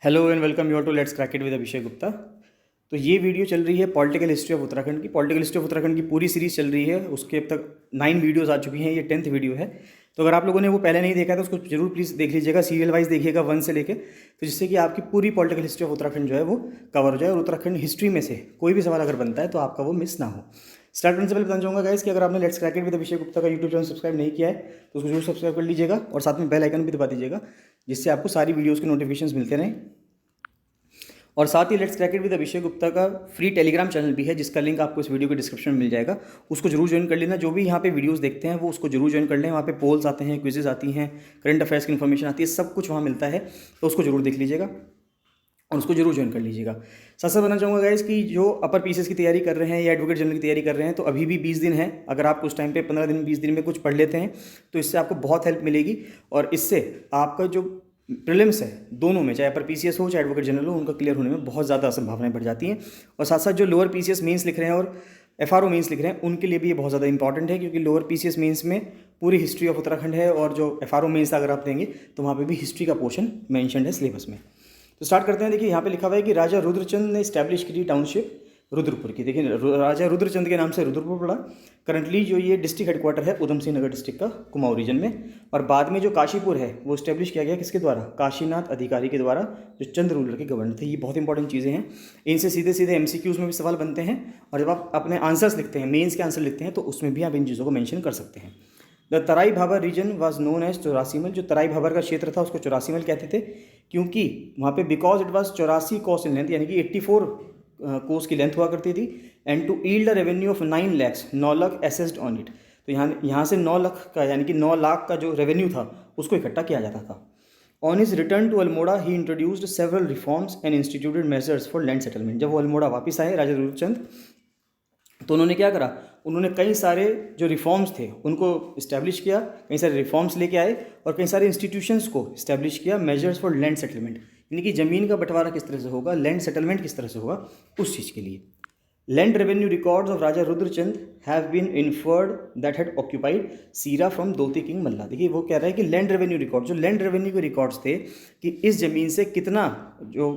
Hello and welcome you to let's crack it with Abhishek Gupta. तो ये video चल रही है पॉलिटिकल हिस्ट्री ऑफ उत्तराखंड की। पॉलिटिकल हिस्ट्री ऑफ उत्तराखंड की पूरी सीरीज़ चल रही है, उसके अब तक 9 वीडियोस आ चुकी हैं, ये 10th वीडियो है। तो अगर आप लोगों ने वो पहले नहीं देखा तो उसको जरूर प्लीज़ देख लीजिएगा, सीरियल वाइज देखिएगा 1 से लेके, तो जिससे कि आपकी पूरी पॉलिटिकल हिस्ट्री ऑफ उत्तराखंड जो है वो कवर हो जाए और उत्तराखंड हिस्ट्री में से कोई भी सवाल अगर बनता है तो आपका वो मिस ना हो। स्टार्ट करने से पहले बताना चाहूँगा गाइस कि अगर आपने let's crack it with Abhishek Gupta का यूट्यूब चैनल सब्सक्राइब नहीं किया है तो उसको जरूर सब्सक्राइब कर लीजिएगा और साथ में बेल आइकन भी दबा दीजिएगा, जिससे आपको सारी वीडियोज़ के नोटिफिकेशन मिलते रहें। और साथ ही let's crack it with Abhishek Gupta का फ्री टेलीग्राम चैनल भी है, जिसका लिंक आपको इस वीडियो के डिस्क्रिप्शन में मिल जाएगा। उसको जरूर ज्वाइन कर लेना। जो भी यहाँ पे वीडियोस देखते हैं वो उसको जरूर ज्वाइन कर लें। वहाँ पे पोल्स आते हैं, क्विजेज आती हैं, करंट अफेयर्स की इन्फॉर्मेशन आती है, सब कुछ वहाँ मिलता है, तो उसको जरूर देख लीजिएगा और उसको जरूर ज्वाइन कर लीजिएगा। साथ साथ बताना चाहूँगा गाइस कि जो अपर पीसीएस की तैयारी कर रहे हैं या एडवोकेट जनरल की तैयारी कर रहे हैं तो अभी भी 20 दिन है। अगर आप उस टाइम पे 15 दिन 20 दिन में कुछ पढ़ लेते हैं तो इससे आपको बहुत हेल्प मिलेगी और इससे आपका जो प्रीलिम्स है दोनों में, चाहे अपर पीसीएस हो चाहे एडवोकेट जनरल हो, उनका क्लियर होने में बहुत ज़्यादा संभावनाएं बढ़ जाती हैं। और साथ साथ जो लोअर पीसीएस मेंस लिख रहे हैं और एफआरओ मेंस लिख रहे हैं उनके लिए भी ये बहुत ज़्यादा इंपॉर्टेंट है, क्योंकि लोअर पीसीएस मेंस में पूरी हिस्ट्री ऑफ उत्तराखंड है और जो एफआरओ मेंस अगर आप देंगे तो वहाँ पे भी हिस्ट्री का पोर्शन मेंशन्ड है सिलेबस में। तो स्टार्ट करते हैं। देखिए यहाँ पे लिखा हुआ है कि राजा रुद्रचंद ने स्टैब्लिश की टाउनशिप रुद्रपुर की। देखिए राजा रुद्रचंद के नाम से रुद्रपुर पड़ा। करंटली जो ये डिस्ट्रिक्ट हेडक्वार्टर है उधम सिंह नगर डिस्ट्रिक्ट का कुमाऊं रीजन में। और बाद में जो काशीपुर है वो स्टैब्लिश किया गया किसके द्वारा? काशीनाथ अधिकारी के द्वारा, जो चंद रूलर के गवर्नर थे। ये बहुत इंपॉर्टेंट चीज़ें हैं, इनसे सीधे सीधे एमसीक्यूज़ में भी सवाल बनते हैं और जब आप अपने आंसर्स लिखते हैं, मेंस के आंसर लिखते हैं, तो उसमें भी आप इन चीज़ों को मेंशन कर सकते हैं। The Terai Bhabar region was known as Chaurasimal. जो तराई भाबर का क्षेत्र था उसको चौरासीमल कहते थे, क्योंकि वहाँ पे because it was 84 kos in length, यानी कि 84 कोस की लेंथ हुआ करती थी। And to yield a revenue of 9 lakhs, 9 lakh assessed on it. तो यहाँ से 9 लाख का, यानी कि 9 लाख का जो रेवेन्यू था उसको इकट्ठा किया जाता था। On his return to Almora he introduced several reforms and instituted measures for land settlement. जब वो अल्मोड़ा वापस आए राजा रुद्रचंद, तो उन्होंने क्या करा? उन्होंने कई सारे जो रिफॉर्म्स थे उनको इस्टेब्लिश किया, कई सारे रिफॉर्म्स लेके आए और कई सारे इंस्टीट्यूशंस को इस्टेब्लिश किया, मेजर्स फॉर लैंड सेटलमेंट, यानी कि ज़मीन का बंटवारा किस तरह से होगा, लैंड सेटलमेंट किस तरह से होगा, उस चीज़ के लिए। Land revenue records of Raja Rudrachand have been inferred that had occupied Sira from Doti king Malla. देखिए वो कह रहा है कि लैंड रेवेन्यू रिकॉर्ड, जो लैंड रेवेन्यू के रिकॉर्ड्स थे कि इस ज़मीन से कितना, जो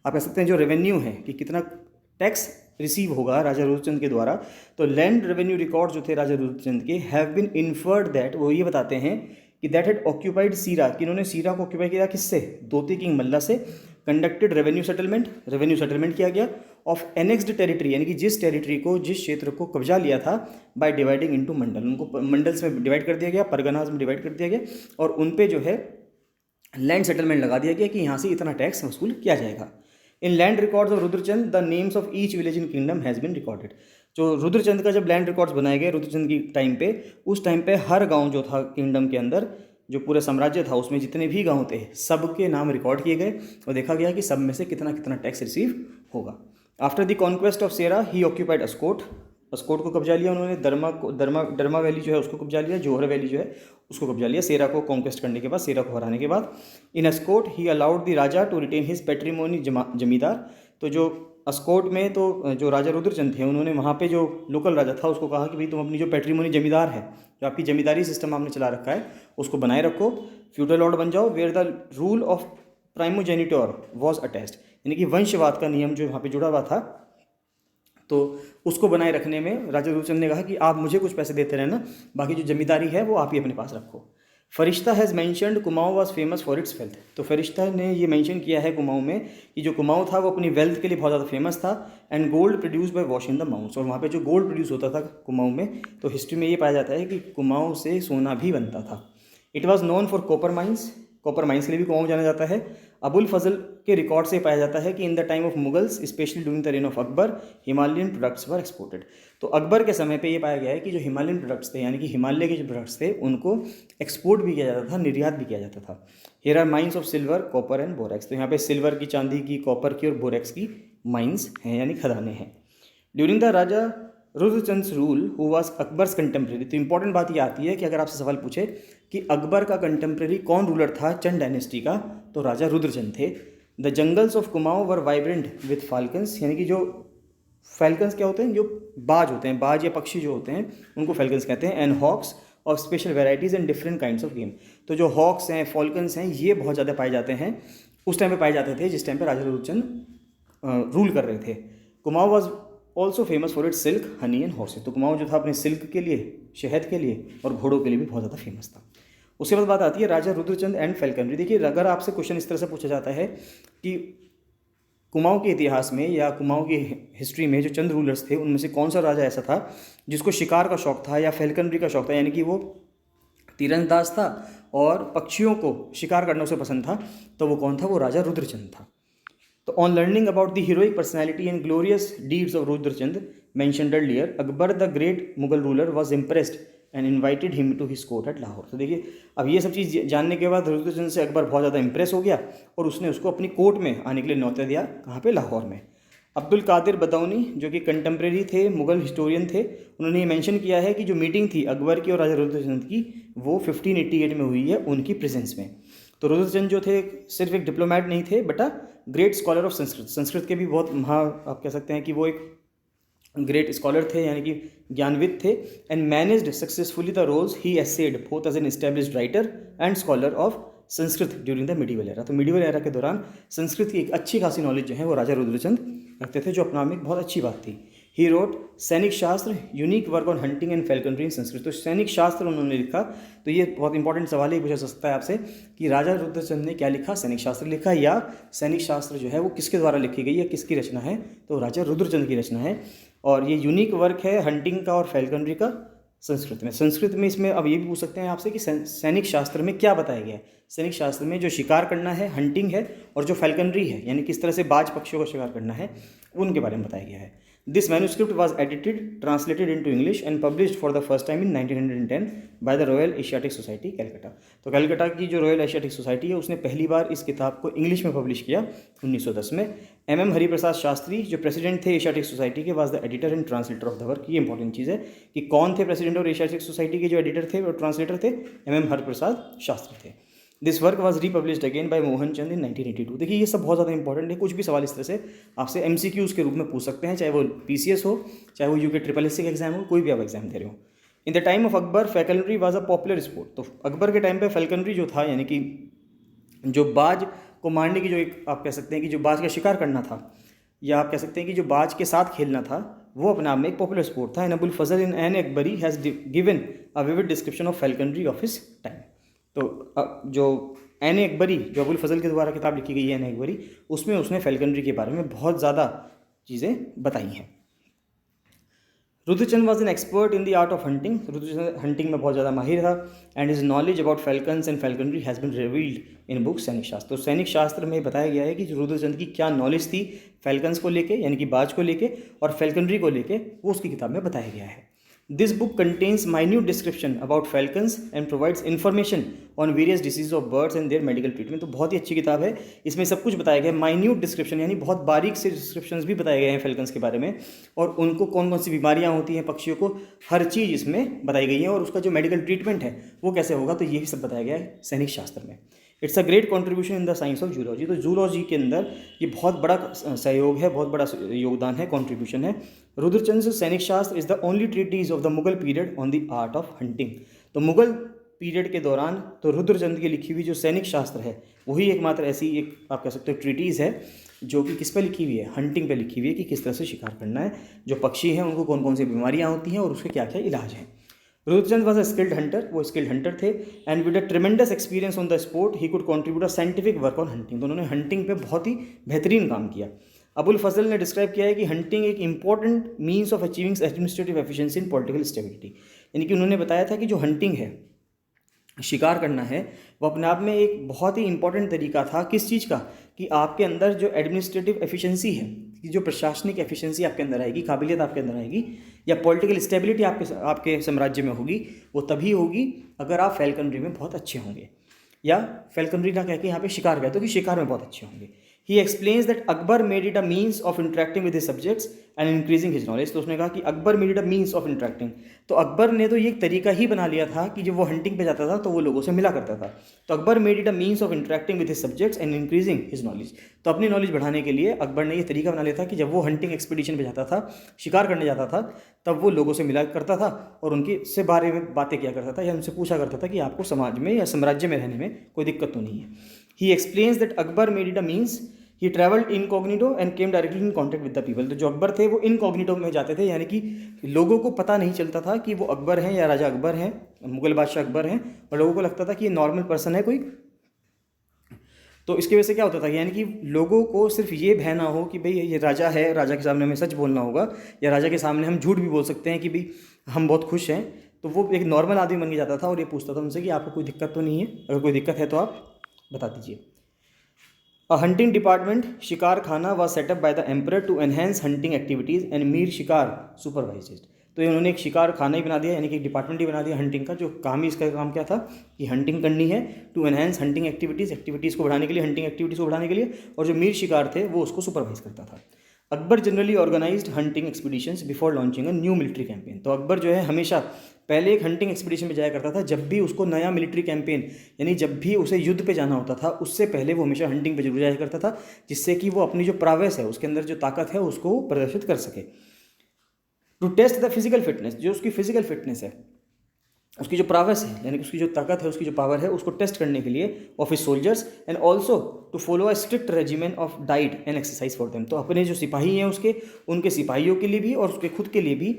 आप कह सकते हैं जो रेवेन्यू है कि कितना टैक्स रिसीव होगा राजा रुद्रचंद के द्वारा, तो लैंड रेवेन्यू रिकॉर्ड जो थे राजा रुद्रचंद के हैव बीन इन्फर्ड दैट, वो ये बताते हैं कि दैट हैड ऑक्यूपाइड सीरा, कि इन्होंने सीरा को ऑक्यूपाई किया किससे? दोती किंग मल्ला से। कंडक्टेड रेवेन्यू सेटलमेंट किया गया ऑफ एनेक्स्ड टेरिटरी, यानी कि जिस टेरिटरी को, जिस क्षेत्र को कब्जा लिया था, बाय डिवाइडिंग इनटू मंडल, उनको मंडल्स में डिवाइड कर दिया गया, परगनाज में डिवाइड कर दिया गया और उन पे जो है लैंड सेटलमेंट लगा दिया गया कि यहाँ से इतना टैक्स वसूल किया जाएगा। इन land records of Rudrachand the names of each village in kingdom has been recorded. जो रुद्रचंद का जब लैंड रिकॉर्ड्स बनाए गए रुद्रचंद की टाइम पे, उस टाइम पे हर गांव जो था किंगडम के अंदर, जो पूरा साम्राज्य था उसमें जितने भी गांव थे सबके नाम रिकॉर्ड किए गए और देखा गया कि सब में से कितना कितना टैक्स रिसीव होगा। After the conquest of Sira he occupied Askot. Askot को कब्जा लिया उन्होंने, दरमा वैली जो है उसको कब्जा लिया, जोहर वैली जो है उसको कब्जा लिया सेरा को कॉन्क्वेस्ट करने के बाद, सेरा को हराने के बाद। In Askot he allowed the raja to retain his patrimony zamindar. तो जो अस्कोट में, तो जो राजा रुद्रचंद थे उन्होंने वहाँ पे जो लोकल राजा था उसको कहा कि भाई तुम अपनी जो पेट्रीमोनी जमींदार है, जो आपकी जमींदारी सिस्टम आपने चला रखा है, उसको बनाए रखो, फ्यूडल लॉर्ड बन जाओ, where the rule of primogeniture was attached, यानी कि वंशवाद का नियम जो वहाँ पे जुड़ा हुआ था, तो उसको बनाए रखने में राजा रुद्रचंद ने कहा कि आप मुझे कुछ पैसे देते रहना, बाकी जो जमींदारी है वो आप ही अपने पास रखो। फरिश्ता has mentioned Kumaon was famous for its wealth. तो फरिश्ता ने ये मेंशन किया है कुमाऊँ में कि जो कुमाऊँ था वो अपनी वेल्थ के लिए बहुत ज़्यादा फेमस था। And gold produce by washing the mounts, और वहाँ पे जो गोल्ड प्रोड्यूस होता था कुमाऊँ में, तो हिस्ट्री में ये पाया जाता है कि कुमाऊँ से सोना भी बनता था। It was known for copper mines, copper mines के लिए भी कुमाऊँ जाना जाता है। अबुल फजल के रिकॉर्ड से पाया जाता है कि इन the time of Mughals specially during the rain of Akbar Himalayan products were exported. तो अकबर के समय पे ये पाया गया है कि जो हिमालयन प्रोडक्ट्स थे, यानी कि हिमालय के जो प्रोडक्ट्स थे, उनको एक्सपोर्ट भी किया जाता था, निर्यात भी किया जाता था। Here are mines of silver, copper and borax. तो यहाँ पे सिल्वर की, चांदी की, कॉपर की और बोरेक्स की माइंस हैं, यानी खदानें हैं। During the raja Rudrachand's rule who was Akbar's contemporary. तो इंपॉर्टेंट बात ये आती है कि अगर आपसे सवाल पूछे कि अकबर का कंटेम्प्रेरी कौन रूलर था चंद डायनेस्टी का, तो राजा रुद्रचंद थे। The jungles of Kumaon were vibrant with falcons, यानी कि जो फैल्कन्स क्या होते हैं, जो बाज होते हैं, बाज या पक्षी जो होते हैं उनको फैल्कन्स कहते हैं। एंड हॉक्स और special varieties and different kinds of game. तो जो हॉक्स हैं, फॉल्कन्स हैं, ये बहुत ज़्यादा पाए जाते हैं उस टाइम पे पाए जाते थे जिस टाइम पे राजा रुद्रचंद रूल कर रहे थे। Kumaon was also famous for its silk, honey and horses. तो कुमाऊँ जो था अपने सिल्क के लिए, शहद के लिए और घोड़ों के लिए भी बहुत ज़्यादा फेमस था। उसके बाद बात आती है राजा रुद्रचंद एंड फैल्कनरी। देखिए, अगर आपसे क्वेश्चन इस तरह से पूछा जाता है कि कुमाऊँ के इतिहास में या कुमाऊँ की हिस्ट्री में जो चंद रूलर्स थे उनमें से कौन सा राजा ऐसा था जिसको शिकार का शौक था या फैल्कनरी का शौक था, यानी कि वो तीरंदाज था और पक्षियों को शिकार करना उसे पसंद था, तो वो कौन था? वो राजा रुद्रचंद था। तो on learning about the heroic personality and glorious deeds of Rudrachand mentioned earlier, Akbar the great Mughal ruler was impressed and invited him to his court at Lahore. तो देखिए, अब ये सब चीज़ जानने के बाद रुद्रचंद से अकबर बहुत ज़्यादा इंप्रेस हो गया और उसने उसको अपनी कोर्ट में आने के लिए न्योता दिया। कहाँ पे? लाहौर में। अब्दुल कादिर बदौनी जो कि कंटेम्प्रेरी थे, मुगल हिस्टोरियन थे, उन्होंने ये मेंशन किया है कि जो मीटिंग थी अकबर की और राजा रुद्रचंद की वो 1588 में हुई है उनकी प्रेजेंस में। तो रुद्रचंद जो थे सिर्फ एक डिप्लोमेट नहीं थे but a great scholar of Sanskrit. Sanskrit के भी बहुत आप कह सकते हैं कि वो एक ग्रेट स्कॉलर थे, यानी कि ज्ञानविद थे। And managed successfully the roles he essayed both as an established writer and scholar of Sanskrit during the medieval era. तो मिडिवल एरा के दौरान संस्कृत की एक अच्छी खासी नॉलेज जो है वो राजा रुद्रचंद रखते थे, जो अपना में एक बहुत अच्छी बात थी। ही wrote Sainik Shastra, unique work on hunting and falconry in Sanskrit. तो सैनिक शास्त्र उन्होंने लिखा। तो ये बहुत इंपॉर्टेंट सवाल है, पूछा जा सकता है आपसे कि राजा रुद्रचंद ने क्या लिखा? सैनिक शास्त्र लिखा, या सैनिक शास्त्र जो है वो किसके द्वारा लिखी गई है, किसकी रचना है? तो राजा रुद्रचंद की रचना है। और ये यूनिक वर्क है हंटिंग का और फैल्कनरी का संस्कृत में। संस्कृत में इसमें अब ये भी पूछ सकते हैं आपसे कि सैनिक शास्त्र में क्या बताया गया है। सैनिक शास्त्र में जो शिकार करना है, हंटिंग है, और जो फैल्कनरी है यानी किस तरह से बाज पक्षियों का शिकार करना है, उनके बारे में बताया गया है। This manuscript was edited, translated into English and published for the first time in 1910 by the royal Asiatic society Calcutta. तो कलकत्ता की जो रॉयल एशियाटिक सोसाइटी है उसने पहली बार इस किताब को इंग्लिश में पब्लिश किया 1910 में। एम हरिप्रसाद शास्त्री जो प्रेसिडेंट थे एशियाटिक सोसाइटी के, was the editor and translator of the work. ये इंपॉर्टेंट चीज़ है कि कौन थे प्रेसिडेंट और एशियाटिक सोसाइटी के जो एडिटर थे और ट्रांसलेटर थे? एम हरिप्रसाद शास्त्री थे। This work was republished again by Mohan Chand in 1982। देखिए, ये सब बहुत ज़्यादा इंपॉर्टेंट है। कुछ भी सवाल इस तरह से आपसे MCQs के रूप में पूछ सकते हैं, चाहे वो PCS हो, चाहे वो UK SSC का एग्जाम हो, कोई भी आप एग्जाम दे रहे हो। In the time of Akbar falconry was a popular sport. तो अकबर के टाइम पे फैल्कनरी जो था, यानी कि जो बाज को मारने की जो एक आप कह सकते हैं कि जो बाज का शिकार करना था, या आप कह सकते हैं कि जो बाज के साथ खेलना था, वो अपने आप में एक पॉपुलर स्पोर्ट था। And Abul Fazl in Ain Akbari has given a vivid description of falconry of his time. तो जो एन अकबरी, जो अबुल फजल के द्वारा किताब लिखी गई है एन अकबरी, उसमें उसने फैल्कनरी के बारे में बहुत ज़्यादा चीज़ें बताई हैं। Rudrachand was an expert in the art of hunting. Rudrachand hunting में बहुत ज़्यादा माहिर था। And his knowledge about falcons and falconry has been revealed in book Sainik Shastra. तो सैनिक शास्त्र में बताया गया है कि रुद्रचंद की क्या नॉलेज थी फैल्कन्स को लेके, यानी कि बाज को लेके, और फैल्कनरी को लेके, वो उसकी किताब में बताया गया है। This book contains minute description about falcons and provides information on various disease of birds and their medical treatment. तो बहुत ही अच्छी किताब है। इसमें सब कुछ बताया गया है, माइन्यूट डिस्क्रिप्शन, यानी बहुत बारीक से डिस्क्रिप्शंस भी बताए गए हैं फैल्कन्स के बारे में, और उनको कौन कौन सी बीमारियां होती हैं पक्षियों को, हर चीज़ इसमें बताई गई है, और उसका जो मेडिकल ट्रीटमेंट है वो कैसे होगा, तो ये भी सब बताया गया है सैनिक शास्त्र में। It's a great contribution in the science of zoology. तो जूलॉजी के अंदर ये बहुत बड़ा सहयोग है, बहुत बड़ा योगदान है, कॉन्ट्रीब्यूशन है। Rudrachand Sainik Shastra is the only treatise of the Mughal period on the art of hunting. तो मुगल पीरियड के दौरान तो रुद्रचंद की लिखी हुई जो सैनिक शास्त्र है वही एकमात्र ऐसी एक आप कह सकते हो ट्रीटीज़ है जो कि किस पे लिखी हुई है? हंटिंग पे लिखी हुई है, कि किस तरह से शिकार करना है, जो पक्षी हैं उनको कौन कौन सी बीमारियाँ होती हैं और उसके क्या क्या इलाज हैं। Rudrachand was a skilled Hunter, वो स्किल्ड हंटर थे। And with a tremendous experience on the sport he could contribute a scientific work on hunting. तो उन्होंने हंटिंग पे बहुत ही बेहतरीन काम किया। अबुल फजल ने डिस्क्राइब किया है कि हंटिंग एक important means of achieving administrative efficiency in political stability. यानी कि उन्होंने बताया था कि जो हंटिंग है, शिकार करना है, वो अपने आप में एक बहुत ही इंपॉर्टेंट तरीका था। किस चीज़ का? कि आपके अंदर जो एडमिनिस्ट्रेटिव एफिशिएंसी है, कि जो प्रशासनिक एफिशिएंसी आपके अंदर आएगी, काबिलियत आपके अंदर आएगी, या पॉलिटिकल स्टेबिलिटी आपके साम्राज्य में होगी, वो तभी होगी अगर आप फैल्कनरी में बहुत अच्छे होंगे, या फैल्कनरी ना कह के यहाँ पे शिकार कहते हो कि शिकार में बहुत अच्छे होंगे। ही explains that Akbar made it a means of interacting with his subjects and increasing his knowledge. तो उसने कहा कि Akbar made it a means of interacting. तो अकबर ने तो ये एक तरीका ही बना लिया था कि जब वो हंटिंग पे जाता था तो वो लोगों से मिला करता था। तो Akbar made it a means of interacting with his subjects and increasing his knowledge. तो अपनी नॉलेज बढ़ाने के लिए अकबर ने ये तरीका बना लिया था कि जब वो हंटिंग एक्सपीडिशन पे जाता था, शिकार करने जाता था, तब वो लोगों से मिला करता था और उनके से बारे में बातें किया करता था, या उनसे पूछा करता था कि आपको समाज में या साम्राज्य में रहने में कोई दिक्कत तो नहीं है। ही explains that Akbar made it a means he travelled incognito and came directly in contact with the people. तो जो अकबर थे वो इनकॉग्निटो में जाते थे, यानी कि लोगों को पता नहीं चलता था कि वो अकबर हैं या राजा अकबर हैं, मुगल बादशाह अकबर हैं, और लोगों को लगता था कि ये नॉर्मल पर्सन है कोई। तो इसकी वजह से क्या होता था, यानी कि लोगों को सिर्फ ये भय ना हो कि भाई ये राजा है, राजा के सामने हमें सच बोलना होगा, या राजा के सामने हम झूठ भी बोल सकते हैं कि भाई हम बहुत खुश हैं। तो वो एक नॉर्मल आदमी बन के जाता था और ये पूछता था उनसे कि आपको कोई दिक्कत तो नहीं है, अगर कोई दिक्कत है तो आप बता दीजिए। अ hunting department Shikar Khana was set up by the emperor to enhance hunting activities and Mir Shikar supervised. तो इन्होंने एक शिकार खाना ही बना दिया, यानी कि एक डिपार्टमेंट ही बना दिया हंटिंग का। जो काम ही इसका काम क्या था कि हंटिंग करनी है, टू एनहेंस हंटिंग एक्टिविटीज़ को बढ़ाने के लिए, हंटिंग एक्टिविटीज़ को बढ़ाने के लिए, और जो मीर शिकार थे वो उसको सुपरवाइज करता था। Akbar generally organised hunting expeditions before launching a new military campaign. तो अकबर जो है हमेशा पहले एक हंटिंग एक्सपीडिशन में जाया करता था, जब भी उसको नया मिलिट्री कैंपेन, यानी जब भी उसे युद्ध पे जाना होता था उससे पहले वो हमेशा हंटिंग पे जरूर जाया करता था, जिससे कि वो अपनी जो प्रावेस है, उसके अंदर जो ताकत है, उसको प्रदर्शित कर सके। To test the physical fitness, जो उसकी फिजिकल फिटनेस है, उसकी जो प्रावेस है, यानी कि उसकी जो ताकत है, उसकी जो पावर है, उसको टेस्ट करने के लिए of his soldiers, and also to follow a strict regiment of diet and exercise for them. तो अपने जो सिपाही हैं उनके सिपाहियों के लिए भी और उसके खुद के लिए भी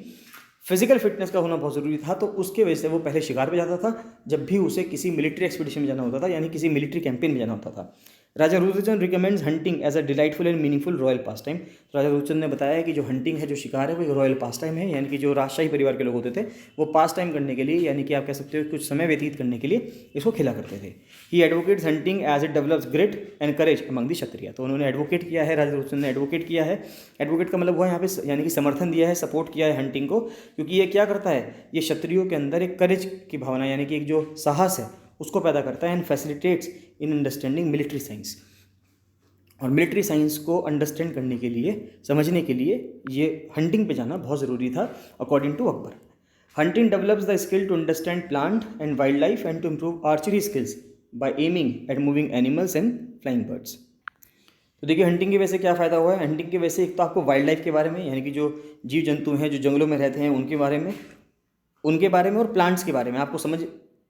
फिजिकल फिटनेस का होना बहुत ज़रूरी था। तो उसके वजह से वो पहले शिकार पे जाता था जब भी उसे किसी मिलिट्री एक्सपीडिशन में जाना होता था, यानी किसी मिलिट्री कैंपेन में जाना होता था। Raja Rudrachand recommends hunting as a delightful and meaningful royal pastime. तो राजा रुद्रचंद ने बताया कि जो हंटिंग है, जो शिकार है, वो एक रॉयल पास टाइम है, यानी कि जो राजशाही परिवार के लोग होते थे वो पास टाइम करने के लिए, यानी कि आप कह सकते हो कुछ समय व्यतीत करने के लिए इसको खेला करते थे। He advocates hunting as it develops grit and courage among the Kshatriya. तो उन्होंने एडवोकेट किया है, राजा रुद्रचंद ने एडवोकेट किया है। एडवोकेट का मतलब हुआ यहाँ पे यानी कि समर्थन दिया है, सपोर्ट किया है हंटिंग को, क्योंकि ये क्या करता है, ये क्षत्रियों के अंदर एक करेज की भावना, यानी कि एक जो साहस है उसको पैदा करता है, and facilitates in understanding military science. और मिलिट्री साइंस को अंडरस्टैंड करने के लिए, समझने के लिए ये हंटिंग पे जाना बहुत ज़रूरी था according to Akbar. Hunting develops the skill to understand plant and wild life and to improve archery skills by aiming at moving animals and flying birds. तो देखिए हंटिंग की वजह से क्या फ़ायदा हुआ है। हंटिंग की वजह से एक तो आपको वाइल्ड लाइफ के बारे में, यानी कि जो जीव जंतु हैं जो जंगलों में रहते हैं उनके बारे में और प्लांट्स के बारे में आपको समझ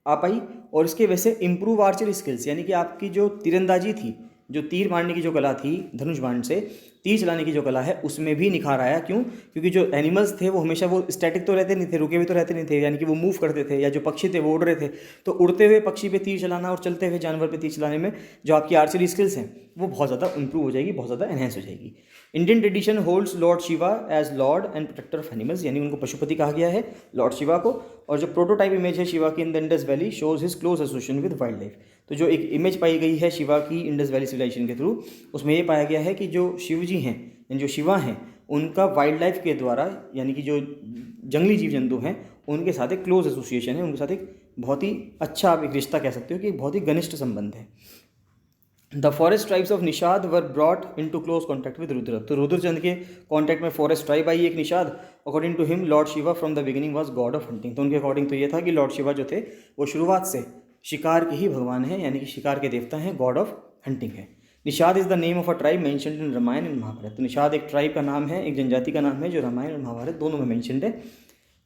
आ पाई। और इसके वजह से इम्प्रूव आर्चरी स्किल्स, यानी कि आपकी जो तीरंदाजी थी, जो तीर मारने की जो कला थी, धनुष बाण से तीर चलाने की जो कला है, उसमें भी निखार आया। क्यों? क्योंकि जो एनिमल्स थे वो हमेशा वो स्टैटिक तो रहते नहीं थे, रुके हुए तो रहते नहीं थे, यानी कि वो मूव करते थे, या जो पक्षी थे वो उड़ रहे थे। तो उड़ते हुए पक्षी पे तीर चलाना और चलते हुए जानवर पे तीर चलाने में जो आपकी आर्चरी स्किल्स हैं वो बहुत ज़्यादा इंप्रूव हो जाएगी, बहुत ज़्यादा एनहेंस हो जाएगी। Indian tradition holds lord Shiva as lord and protector of animals, यानी उनको पशुपति कहा गया है लॉर्ड शिवा को। और जो प्रोटोटाइप इमेज है शिवा की in the Indus valley shows his close association with wild life. तो जो एक इमेज पाई गई है शिवा की इंडस वैली सिविलाइजेशन के थ्रू, उसमें ये पाया गया है कि जो शिव जी हैं, जो शिवा हैं, उनका वाइल्ड लाइफ के द्वारा, यानी कि जो जंगली जीव जंतु हैं उनके साथ एक क्लोज एसोसिएशन है, उनके साथ एक बहुत ही अच्छा आप एक रिश्ता कह सकते हो कि एक बहुत ही घनिष्ठ संबंध है। The forest tribes of Nishad were brought into close contact with Rudra. तो रुद्रचंद के कॉन्टैक्ट में फॉरेस्ट ट्राइब आई एक Nishad. According to him lord Shiva from the beginning was god of hunting. तो उनके अकॉर्डिंग तो ये था कि लॉर्ड शिवा जो थे वो शुरुआत से शिकार के ही भगवान हैं, यानी कि शिकार के देवता हैं, गॉड ऑफ हंटिंग है। Nishad is the name of a tribe mentioned in Ramayan and Mahabharat. तो निषाद एक ट्राइब का नाम है, एक जनजाति का नाम है जो रामायण और महाभारत दोनों में मेंशन्ड है।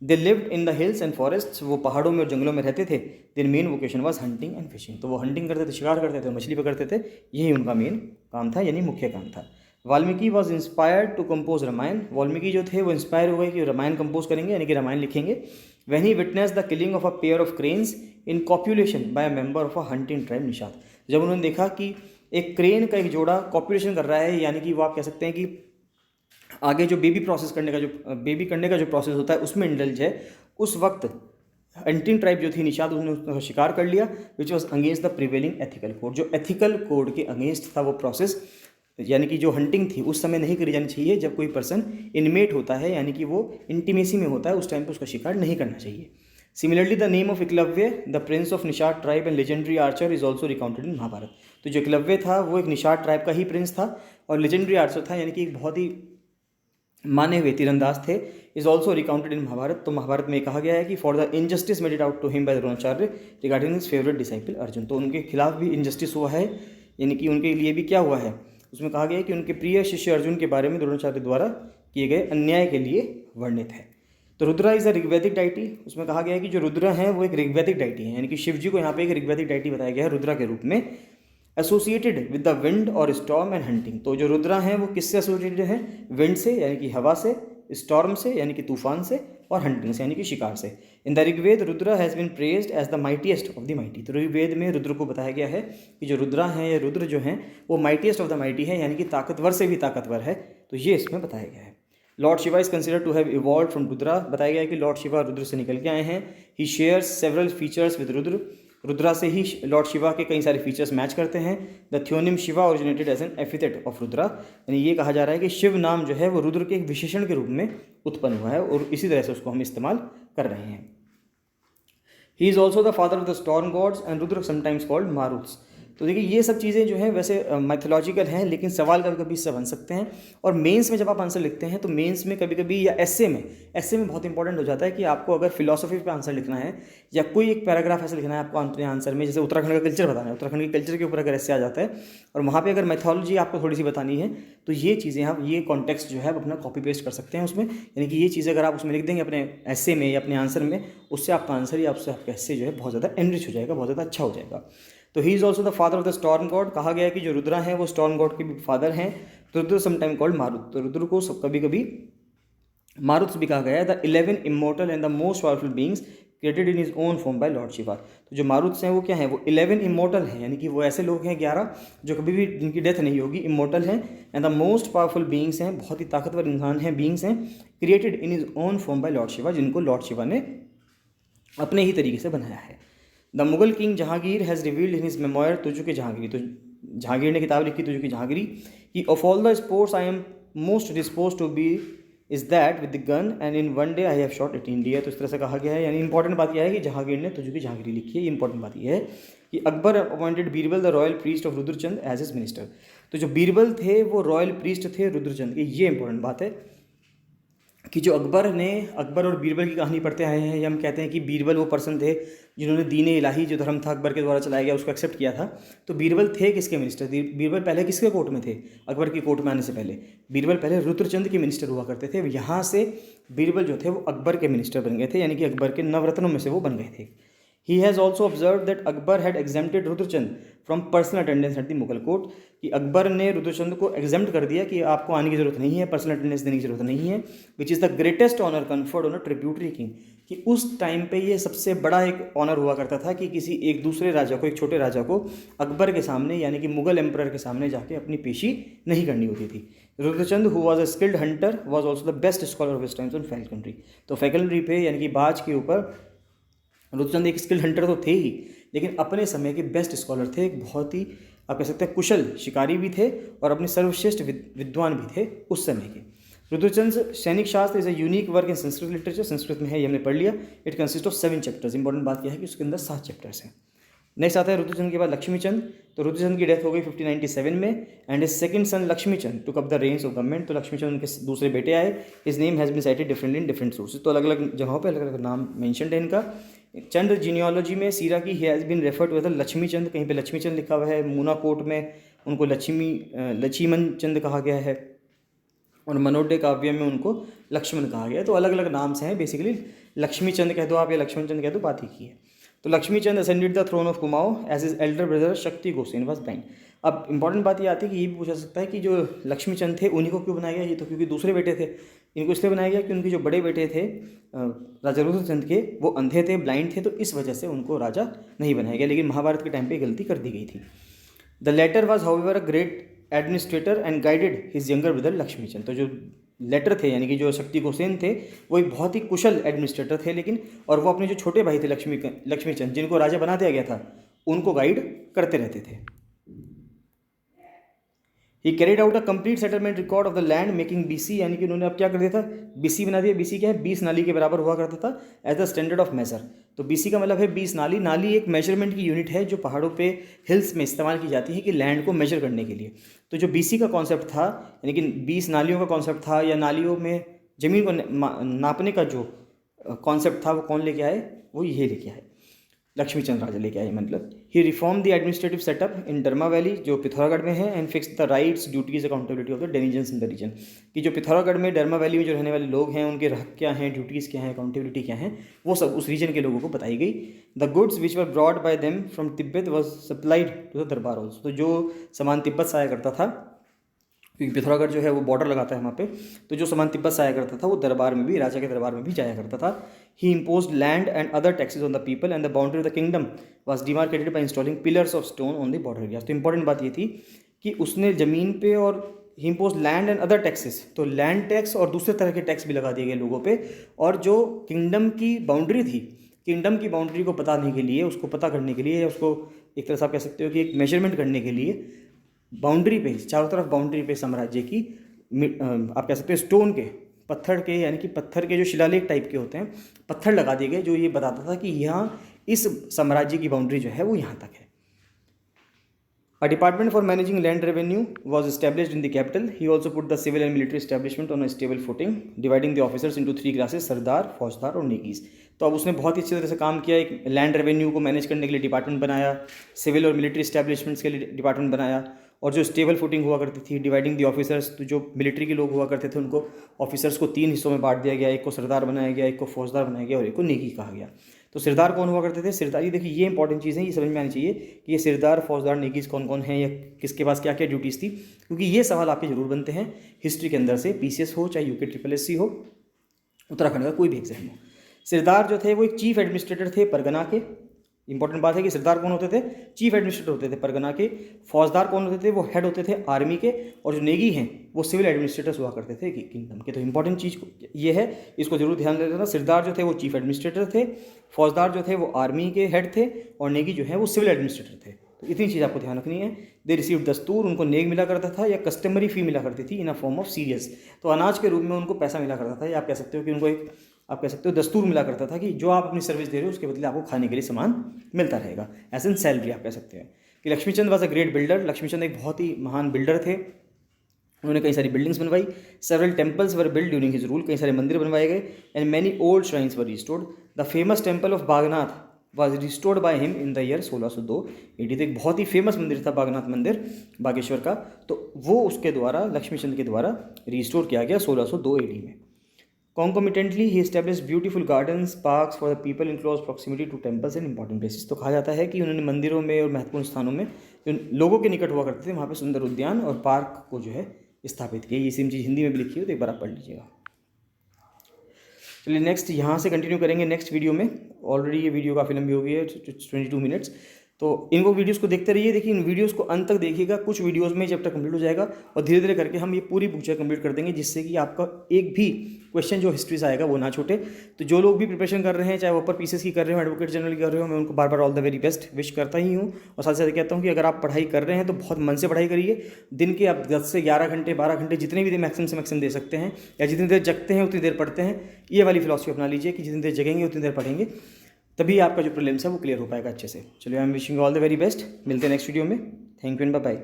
They lived in the hills and forests, वो पहाड़ों में और जंगलों में रहते थे। Their main vocation was hunting and fishing. तो वो हंटिंग करते थे, शिकार करते थे, मछली पकड़ते थे, यही उनका मेन काम था, यानी मुख्य काम था। Valmiki was inspired to compose Ramayan. Valmiki जो थे वो इंस्पायर हो गए कि रामायण कंपोज करेंगे, यानी कि रामायण लिखेंगे। When he witness the killing of a pair of cranes in copulation by a member of a hunting tribe Nishad. जब उन्होंने देखा कि एक क्रेन का एक जोड़ा कॉपुलेशन कर रहा है, यानी कि वो आप कह सकते हैं कि आगे जो बेबी करने का जो प्रोसेस होता है उसमें इंडल्ज है, उस वक्त हंटिंग ट्राइब जो थी निषाद, उसने उसका शिकार कर लिया, which was against the prevailing ethical code. जो एथिकल कोड के अगेंस्ट था वो प्रोसेस, यानी कि जो हंटिंग थी उस समय नहीं करी जानी चाहिए। जब कोई पर्सन इनमेट होता है, यानी कि वो इंटीमेसी में होता है, उस टाइम पर उसका शिकार नहीं करना चाहिए। Similarly the name of Eklavya the prince of Nishad tribe and legendary archer is also recounted in Mahabharat. तो जो एकलव्य था वो एक निषाद ट्राइब का ही प्रिंस था और लेजेंडरी आर्चर था, यानी कि एक बहुत ही माने हुए तीरंदाज थे, is also recounted in Mahabharat. तो महाभारत में कहा गया है कि for the injustice made it out to him by Dronacharya regarding his favourite disciple Arjun. तो उनके खिलाफ भी इनजस्टिस हुआ है, यानी कि उनके लिए भी क्या हुआ है, उसमें कहा गया है कि उनके प्रिय शिष्य अर्जुन के बारे में द्रोणाचार्य द्वारा किए गए अन्याय के लिए वर्णित है। तो रुद्रा इज अ ऋग्वैदिक डाइटी। उसमें कहा गया है कि जो रुद्र हैं वो एक ऋग्वैदिक डाइटी है, यानी कि शिव जी को यहाँ पे एक ऋग्वैदिक डाइटी बताया गया है रुद्रा के रूप में। एसोसिएटेड विद द विंड और स्टॉर्म एंड हंटिंग। तो जो रुद्रा हैं वो किससे एसोसिएटेड हैं? विंड से यानी कि हवा से, स्टॉर्म से यानी कि तूफान से, और हंटिंग से यानी कि शिकार से। In the Rigveda Rudra has been praised as the mightiest of the mighty. तो ऋग्वेद में रुद्र को बताया गया है कि जो रुद्रा हैं या रुद्र जो हैं वो माइटीएस्ट ऑफ द माइटी है, यानी कि ताकतवर से भी ताकतवर है। तो ये इसमें बताया गया है। Lord Shiva is considered to have evolve from Rudra. बताया गया है कि लॉर्ड शिवा रुद्र से निकल के आए हैं। He shares several features with Rudra. Rudra से ही लॉर्ड शिवा के कई सारे फीचर्स मैच करते हैं। The theonym Shiva originated as an epithet of Rudra. यानी ये कहा जा रहा है कि शिव नाम जो है वो रुद्र के एक विशेषण के रूप में उत्पन्न हुआ है और इसी तरह से उसको हम इस्तेमाल कर रहे हैं। He is also the father of the storm gods and Rudra sometimes called Maruts. तो देखिए ये सब चीज़ें जो है वैसे मैथोलॉजिकल हैं, लेकिन सवाल कभी कभी इससे बन सकते हैं। और मेंस में जब आप आंसर लिखते हैं तो मेंस में कभी कभी या एस्से में बहुत इंपॉर्टेंट हो जाता है कि आपको अगर फिलॉसफी पे आंसर लिखना है या कोई एक पैराग्राफ ऐसा लिखना है आपको अपने आंसर में, जैसे उत्तराखंड का कल्चर बताना है, उत्तराखंड के कल्चर के ऊपर अगर एस्से आ जाता है और वहाँ पर अगर मैथोलॉजी आपको थोड़ी सी बतानी है तो ये चीज़ें आप ये कॉन्टेक्स्ट जो है आप अपना कॉपी पेस्ट कर सकते हैं उसमें। यानी कि ये चीज़ें अगर आप उसमें लिख देंगे अपने एस्से में या अपने आंसर में, उससे आपका आंसर या उससे आपका एस्से जो है बहुत ज़्यादा एनरिच हो जाएगा, बहुत ज़्यादा अच्छा हो जाएगा। तो ही is also the father of the storm God. कहा गया है कि जो रुद्रा हैं वो स्टॉर्म गॉड के भी फादर हैं। तो रुद्र समटाइम कॉल्ड मारुत। तो रुद्र को कभी कभी मारुत भी कहा गया है। The 11 immortal and the most powerful beings created in his own form by Lord Shiva. तो जो मारुत हैं वो क्या हैं? वो 11 इमोर्टल हैं, यानी कि वो ऐसे लोग हैं 11 जो कभी भी जिनकी डेथ नहीं होगी, इमोर्टल हैं। And the most powerful beings हैं, बहुत ही ताकतवर इंसान हैं, बींग्स हैं, created in his own form by Lord Shiva, जिनको लॉर्ड शिवा ने अपने ही तरीके से बनाया है। The Mughal king Jahangir has revealed in his memoir Tuzuk की जहांगीरी। तो जहांगीर ने किताब लिखी तुझु की जहांगीरी कि of all the sports I am most dispose to be is that with the gun and in one day I have shot 18 deer. तो इस तरह से कहा गया है। यानी इंपॉर्टेंट बात यह है कि जहांगीर ने तुझु की जहांगीरी लिखी है। इंपॉर्टेंट बात यह है कि Akbar appointed Birbal the royal priest of Rudrachand as his minister. तो जो बीरबल थे वो रॉयल प्रीस्ट थे रुद्रचंद के। ये इंपॉर्टेंट बात है कि जो अकबर और बीरबल की कहानी पढ़ते आए हैं, या हम कहते हैं कि बीरबल वो पर्सन थे जिन्होंने दीन इलाही जो धर्म था अकबर के द्वारा चलाया गया उसको एक्सेप्ट किया था। तो बीरबल थे किसके मिनिस्टर? बीरबल पहले किसके कोर्ट में थे? अकबर की कोर्ट में आने से पहले बीरबल पहले रुद्रचंद के मिनिस्टर हुआ करते थे। यहाँ से बीरबल जो थे वो अकबर के मिनिस्टर बन गए थे, यानी कि अकबर के नवरत्नों में से वो बन गए थे। He has also observed that Akbar had exempted Rudrachand from personal attendance at the Mughal court. कि अकबर ने रुद्रचंद को एग्जेम्प्ट कर दिया कि आपको आने की जरूरत नहीं है, पर्सनल अटेंडेंस देने की जरूरत नहीं है। Which is the greatest honour conferred on a tributary king. कि उस टाइम पे ये सबसे बड़ा एक ऑनर हुआ करता था कि किसी एक दूसरे राजा को, एक छोटे राजा को अकबर के सामने यानी कि मुगल एम्परर के सामने जाके अपनी पेशी नहीं करनी होती थी। Rudrachand who was a skilled hunter was also the best scholar of his times on falconry. तो फैल्कनरी पे यानी कि बाज के ऊपर रुद्रचंद एक स्किल्ड हंटर तो थे ही, लेकिन अपने समय के बेस्ट स्कॉलर थे। एक बहुत ही आप कह सकते हैं कुशल शिकारी भी थे और अपने सर्वश्रेष्ठ विद्वान भी थे उस समय के। रुद्रचंद सैनिक शास्त्र is a unique work in Sanskrit literature. Sanskrit में है, ये हमने पढ़ लिया। It consist of 7 chapters. Important बात यह है कि उसके अंदर 7 चैप्टर्स हैं। नेक्स्ट आता है रुद्रचंद के बाद लक्ष्मीचंद। तो रुद्रचंद की डेथ हो गई 1597 में and his second son Lakshmichand took up the reins of government. तो लक्ष्मीचंद उनके दूसरे बेटे आए। His name has been cited differently in different sources. तो अलग अलग जगहों पे अलग अलग नाम मेंशनड है इनका। चंद्र जीनियोलॉजी में सीरा की he has been referred to as Lakshmichand. कहीं पे लक्ष्मीचंद लिखा हुआ है। मूना कोट में उनको लक्ष्मण चंद कहा गया है और मनोडे काव्य में उनको लक्ष्मण कहा गया है। तो अलग अलग नाम से हैं। बेसिकली लक्ष्मीचंद कह दो आप या लक्ष्मण चंद कह दो, बात ही की है। तो Lakshmichand ascended the throne of Kumaon as his elder brother Shakti Gosain was blind. अब इंपॉर्टेंट बात ये आती है कि ये भी पूछा सकता है कि जो लक्ष्मीचंद थे उन्हीं को क्यों बनाया गया? ये तो क्योंकि दूसरे बेटे थे। इनको इसलिए बनाया गया कि उनके जो बड़े बेटे थे राजा रुद्रचंद के, वो अंधे थे, ब्लाइंड थे, तो इस वजह से उनको राजा नहीं बनाया गया। लेकिन महाभारत के टाइम पे गलती कर दी गई थी। The latter was however a great administrator and guided his younger brother Lakshmichand. तो जो लेटर थे यानी कि जो शक्ति गोसेन थे वो एक बहुत ही कुशल एडमिनिस्ट्रेटर थे, लेकिन और वो अपने जो छोटे भाई थे लक्ष्मीचंद जिनको राजा बना दिया गया था उनको गाइड करते रहते थे। ही carried out a complete settlement record of the land making BC. यानी कि उन्होंने अब क्या कर दिया था? बीसी बना दिया। बीसी क्या है? 20 नाली के बराबर हुआ करता था as the standard of measure. तो बीसी का मतलब है 20 नाली। नाली एक मेजरमेंट की यूनिट है जो पहाड़ों पे हिल्स में इस्तेमाल की जाती है कि लैंड को मेजर करने के लिए। तो जो बीसी का कॉन्सेप्ट था यानी कि 20 नालियों का कॉन्सेप्ट था या नालियों में ज़मीन को नापने का जो कॉन्सेप्ट था वो कौन लेके आए? वो ये लेके आए। लक्ष्मीचंद राजा लेके आए, मतलब he reform the administrative setup in Darma valley जो पिथौरागढ़ में है, and fix the rights duties accountability of the denizens in the region, कि जो पिथौरागढ़ में डरमा वैली में जो रहने वाले लोग हैं उनके हक क्या हैं, ड्यूटीज़ क्या हैं, अकाउंटेबिलिटी क्या हैं, वो सब उस रीजन के लोगों को बताई गई। The goods which were brought by them from Tibet was supplied to the darbar house, तो जो सामान तिब्बत से आया करता था, क्योंकि पिथौरागढ़ जो है वो बॉर्डर लगाता है वहाँ पे, तो जो सामान तिब्बत से आया करता था वो दरबार में भी, राजा के दरबार में भी जाया करता था। He imposed land and other taxes on the people and the boundary of the kingdom was demarcated by installing pillars of stone on the border areas. तो इंपॉर्टेंट बात ये थी कि उसने ज़मीन पे और he impose land and other taxes, तो लैंड टैक्स और दूसरे तरह के टैक्स भी लगा दिए गए लोगों पे, और जो किंगडम की बाउंड्री थी, किंगडम की बाउंड्री को बताने के लिए, उसको पता करने के लिए, या उसको एक तरह से आप कह सकते हो कि एक मेजरमेंट करने के लिए, बाउंड्री पे, चारों तरफ बाउंड्री पे साम्राज्य की, आप कह सकते हो स्टोन के, पत्थर के, यानी कि पत्थर के जो शिलालेख टाइप के होते हैं, पत्थर लगा दिए गए, जो ये बताता था कि यहाँ इस साम्राज्य की बाउंड्री जो है वो यहाँ तक है। A department for managing land revenue was established in the capital. He also put the civil and military establishment on a stable footing, dividing the officers into 3 classes: सरदार, फौजदार और नेगीज। तो अब उसने बहुत ही अच्छी तरह से काम किया, एक लैंड रेवेन्यू को मैनेज करने के लिए डिपार्टमेंट बनाया, सिविल और मिलिट्री इस्टेब्लिशमेंट्स के लिए डिपार्टमेंट बनाया, और जो स्टेबल फुटिंग हुआ करती थी, डिवाइडिंग दी ऑफिसर्स, तो जो मिलिट्री के लोग हुआ करते थे उनको, ऑफिसर्स को 3 हिस्सों में बांट दिया गया, एक को सरदार बनाया गया, एक को फौजदार बनाया गया और एक को नेगी कहा गया। तो सरदार कौन हुआ करते थे? सरदार, ये देखिए ये इंपॉर्टेंट चीज़ है, ये समझ में आनी चाहिए कि ये सरदार, फौजदार, नेगीज कौन कौन हैं, या किसके पास क्या क्या ड्यूटीज़ थी, क्योंकि ये सवाल आपके जरूर बनते हैं हिस्ट्री के अंदर से, पीसीएस हो चाहे यूके SSC हो, उत्तराखंड का कोई भी एग्जाम हो। सरदार जो थे वो एक चीफ एडमिनिस्ट्रेटर थे परगना के। इंपॉर्टेंट बात है कि सरदार कौन होते थे? चीफ एडमिनिस्ट्रेटर होते थे परगना के। फौजदार कौन होते थे? वो हेड होते थे आर्मी के। और जो नेगी हैं वो सिविल एडमिनिस्ट्रेटर्स हुआ करते थे किंगडम के। तो इंपॉर्टेंट चीज़ ये है, इसको जरूर ध्यान दे देना। सरदार जो थे वो चीफ एडमिनिस्ट्रेटर थे, फौजदार जो थे वो आर्मी के हेड थे, और नेगी जो है वो सिविल एडमिनिस्ट्रेटर थे। तो इतनी चीज़ आपको ध्यान रखनी है। दे रिसीव दस्तूर, उनको नेग मिला करता था या कस्टमरी फी मिला करती थी इन अ फॉर्म ऑफ सीरियस। तो अनाज के रूप में उनको पैसा मिला करता था, या आप कह सकते हो कि उनको एक, आप कह सकते हो दस्तूर मिला करता था कि जो आप अपनी सर्विस दे रहे हो उसके बदले आपको खाने के लिए सामान मिलता रहेगा, एज एन सैलरी आप कह सकते हैं। कि Laxmichand was a great builder, Laxmichand एक बहुत ही महान बिल्डर थे। उन्होंने कई सारी बिल्डिंग्स बनवाई। Several temples were build during his rule, कई सारे मंदिर बनवाए गए। And many old shrines were restored. The famous temple of Bagnath was restored by him in the year 1602 AD। तो एक बहुत ही फेमस मंदिर था बागनाथ मंदिर बागेश्वर का, तो वो उसके द्वारा, लक्ष्मीचंद के द्वारा रिस्टोर किया गया 1602 AD में। Concomitantly, he established beautiful gardens, parks for the people in close proximity to temples and important places। तो कहा जाता है कि उन्होंने मंदिरों में और महत्वपूर्ण स्थानों में जो लोगों के निकट हुआ करते थे वहाँ पे सुंदर उद्यान और पार्क को जो है स्थापित किया। ये सेम चीज़ हिंदी में भी लिखी हो तो एक बार आप पढ़ लीजिएगा। चलिए नेक्स्ट यहाँ से कंटिन्यू करेंगे नेक्स्ट वीडियो में। ऑलरेडी ये वीडियो काफ़ी लंबी हो गई है, 22 मिनट्स। तो इनको वीडियोस को देखते रहिए। देखिए इन वीडियोस को अंत तक देखिएगा। कुछ वीडियोस में जब तक कंप्लीट हो जाएगा और धीरे धीरे करके हम ये पूरी बुक जो कंप्लीट कर देंगे, जिससे कि आपका एक भी क्वेश्चन जो हिस्ट्री से आएगा वो ना छूटे। तो जो लोग भी प्रिपरेशन कर रहे हैं, चाहे वो ऊपर पीसीएस की कर रहे हो, एडवोकेट जनरल की कर रहे हो, मैं उनको बार बार all the very best wish करता ही हूँ। और साथ साथ कहता हूँ कि अगर आप पढ़ाई कर रहे हैं तो बहुत मन से पढ़ाई करिए। दिन के आप 10 से 11 घंटे 12 घंटे जितने भी देर मैक्सिमम से मैक्सिमम दे सकते हैं, या जितनी देर जगते हैं उतनी देर पढ़ते हैं। ये वाली फिलॉसफी अपना लीजिए कि जितनी देर जगेंगे उतनी देर पढ़ेंगे, तभी आपका जो प्रीलिम्स है वो क्लियर हो पाएगा अच्छे से। चलिए I am wishing all the very best. मिलते हैं नेक्स्ट वीडियो में। Thank you and bye bye.